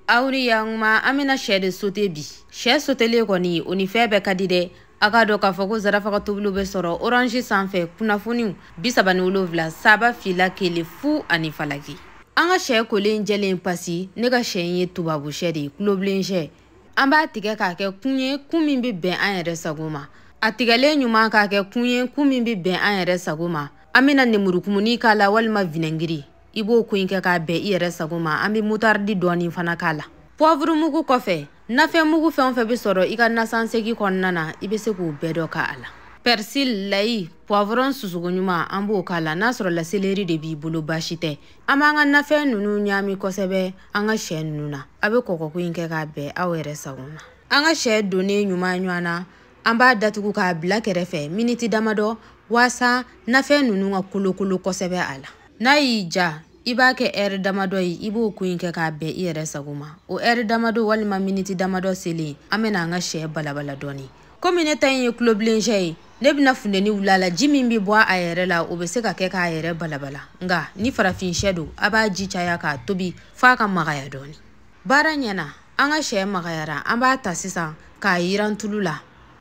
Auri yang ma amina shede sote bi. Shede sote le koni oni febe kadide. Akado ka foko zarafa ka tubulu be soro orange sanfɛ kunnafoniw 37 saba fila kele fu ani falaki. An ka sɛ kolen jɛlen pasi ne ka sɛ ye tubabu sɛ de kulobilen sɛ. An b'a tigɛ k'a kɛ kun ye kun min bɛ bɛn an yɛrɛ sago ma. A tigɛlen ɲuman k'a kɛ kun ye kun min bɛ bɛn an yɛrɛ sago ma. An bɛna nemurukumuni k'a la walima vinɛgiri. I b'o ko in kɛ k'a bɛn i yɛrɛ sago ma. An bɛ mutardi dɔɔni fana k'a la. Poivre mugu kɔfɛ, nafɛn mugu fɛn o fɛn bɛ sɔrɔ i ka nasansegi kɔnɔna na i bɛ se k'o bɛɛ dɔ k'a la. Persil, layi, poivron susugu ɲuman an b'o k'a la n'a sɔrɔ la céleri de b'i bolo baasi tɛ. An b'an ka nafɛn ninnu ɲami kosɛbɛ an ka sɛ ninnu na. A bɛ kɔgɔko in kɛ k'a bɛn aw yɛrɛ sago ma. An ka sɛ donnen ɲuman ɲuman na, an b'a datugu k'a bila kɛrɛfɛ miniti damadɔ waasa nafɛn ninnu ka kolokolo kosɛbɛ a la. N'a y'i ja, I b'a kɛ heure damadɔ ye, I b'o ko in kɛ k'a bɛn I yɛrɛ sago ma. O heure damadɔ walima miniti damadɔ selen, an bɛna an ka sɛ balabala dɔɔni. Komi ne ta in ye kulobilen sɛ ye, ne bɛna funteni wula la ji min bɛ bɔ a yɛrɛ la o bɛ se ka kɛ k'a yɛrɛ balabala. Nka ni farafin sɛ don, a b'a ji caya k'a tobi f'a ka magaya dɔɔni. Baara ɲɛna, an ka sɛ magayara, an b'a ta sisan k'a yiran tulu la.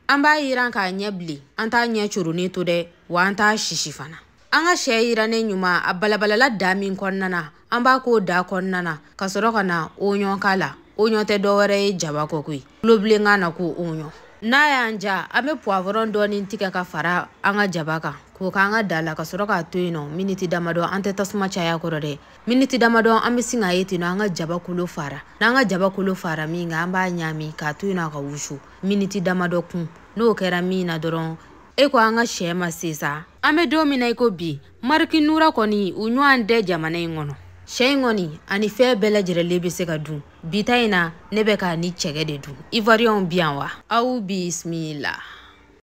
An b'a yiran k'a ɲɛ bilen, an t'a ɲɛ coronen to dɛ, wa an t'a sisi fana. An ka sɛ yirannen ɲuman a balabalala da min kɔnɔna na, an b'a k'o da kɔnɔna na ka sɔrɔ ka na oignon k'a la. Oignon tɛ dɔwɛrɛ ye jaba kɔ koyi. Kulobilen ka na ko oignon. N'a y'an ja, an bɛ poivron dɔɔni tigɛ ka fara an ka jaba kan. K'o k'an ka da la ka sɔrɔ k'a to yen nɔ miniti damadɔ an tɛ tasuma caya kɔrɔ dɛ. Miniti damadɔ an bɛ sin k'a ye ten nɔ an ka jaba kolo fara. N'an ka jaba kolo fara min kan an b'a ɲami k'a to yen nɔ a ka wusu miniti damadɔ kun. N'o kɛra min na dɔrɔn e ko an ka sɛ ma se sa. An bɛ don min na i ko bi, mariki nura kɔni u ɲɔgɔn tɛ jamana in kɔnɔ. Sɛ in kɔni ani fɛn bɛɛ lajɛlen bɛ se ka dun. Bi ta in na ne bɛ k'a ni cɛkɛ de dun. Ivoiriyɛnw bi yan wa? Aw bismillah.